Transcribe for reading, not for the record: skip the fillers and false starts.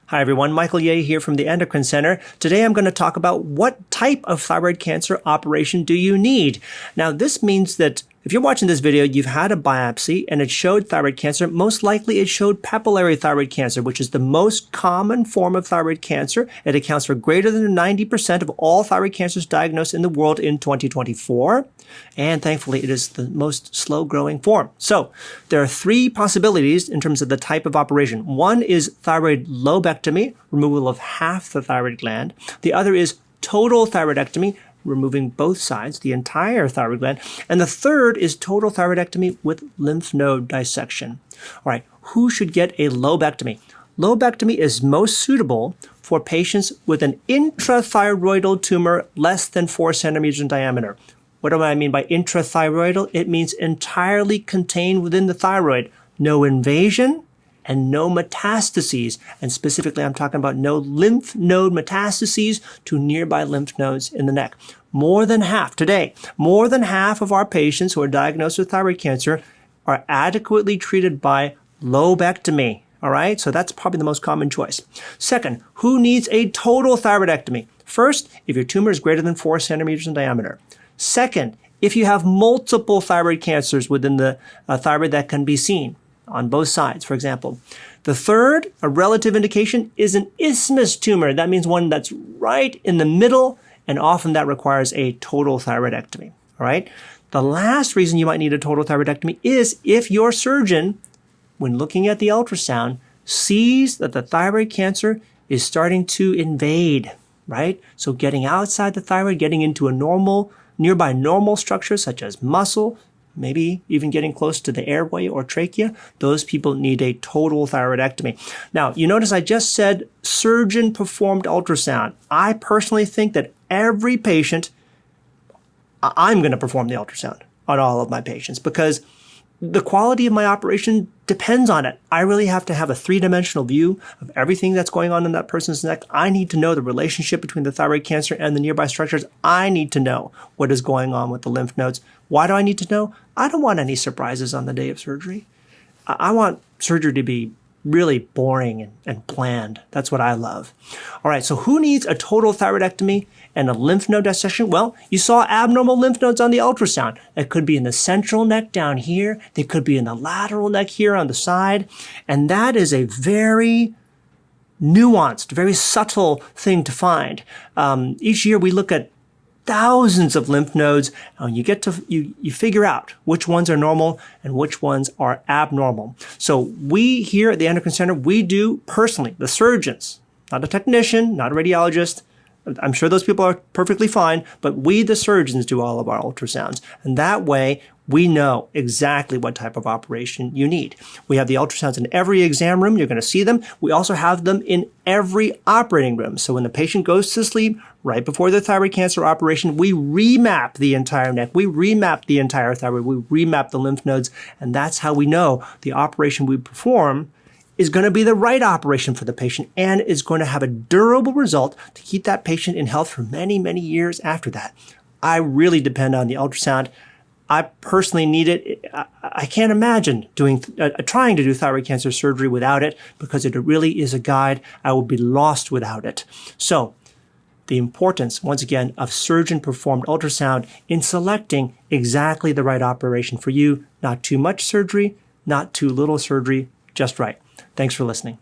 Hi everyone, Michael Ye here from the Endocrine Center. Today I'm going to talk about what type of thyroid cancer operation do you need. Now this means that if you're watching this video, you've had a biopsy and it showed thyroid cancer. Most likely it showed papillary thyroid cancer, which is the most common form of thyroid cancer. It accounts for greater than 90% of all thyroid cancers diagnosed in the world in 2024. And thankfully, it is the most slow-growing form. So there are three possibilities in terms of the type of operation. One is thyroid lobectomy, removal of half the thyroid gland. The other is total thyroidectomy, removing both sides, the entire thyroid gland. And the third is total thyroidectomy with lymph node dissection. All right, who should get a lobectomy? Lobectomy is most suitable for patients with an intrathyroidal tumor less than 4 centimeters in diameter. What do I mean by intrathyroidal? It means entirely contained within the thyroid, no invasion and no metastases. And specifically, I'm talking about no lymph node metastases to nearby lymph nodes in the neck. More than half of our patients who are diagnosed with thyroid cancer are adequately treated by lobectomy. All right, so that's probably the most common choice. Second, who needs a total thyroidectomy? First, if your tumor is greater than 4 centimeters in diameter. Second, if you have multiple thyroid cancers within the thyroid that can be seen on both sides, for example. The third, a relative indication, is an isthmus tumor. That means one that's right in the middle, and often that requires a total thyroidectomy. All right. The last reason you might need a total thyroidectomy is if your surgeon, when looking at the ultrasound, sees that the thyroid cancer is starting to invade, right? So getting outside the thyroid, getting into a nearby normal structure such as muscle, maybe even getting close to the airway or trachea, those people need a total thyroidectomy. Now, you notice I just said surgeon-performed ultrasound. I personally think that every patient, I'm going to perform the ultrasound on all of my patients because the quality of my operation depends on it. I really have to have a three-dimensional view of everything that's going on in that person's neck. I need to know the relationship between the thyroid cancer and the nearby structures. I need to know what is going on with the lymph nodes. Why do I need to know? I don't want any surprises on the day of surgery. I want surgery to be really boring and planned. That's what I love. All right, so who needs a total thyroidectomy and a lymph node dissection? Well, you saw abnormal lymph nodes on the ultrasound. It could be in the central neck down here. They could be in the lateral neck here on the side. And that is a very nuanced, very subtle thing to find. Each year we look at thousands of lymph nodes, and you figure out which ones are normal and which ones are abnormal. So we here at the Endocrine Center, we do personally, the surgeons, not a technician, not a radiologist. I'm sure those people are perfectly fine, but we, the surgeons, do all of our ultrasounds. And that way, we know exactly what type of operation you need. We have the ultrasounds in every exam room. You're going to see them. We also have them in every operating room. So when the patient goes to sleep, right before the thyroid cancer operation, we remap the entire neck. We remap the entire thyroid. We remap the lymph nodes. And that's how we know the operation we perform is going to be the right operation for the patient and is going to have a durable result to keep that patient in health for many, many years after that. I really depend on the ultrasound. I personally need it. I can't imagine trying to do thyroid cancer surgery without it because it really is a guide. I would be lost without it. So the importance, once again, of surgeon-performed ultrasound in selecting exactly the right operation for you. Not too much surgery, not too little surgery, just right. Thanks for listening.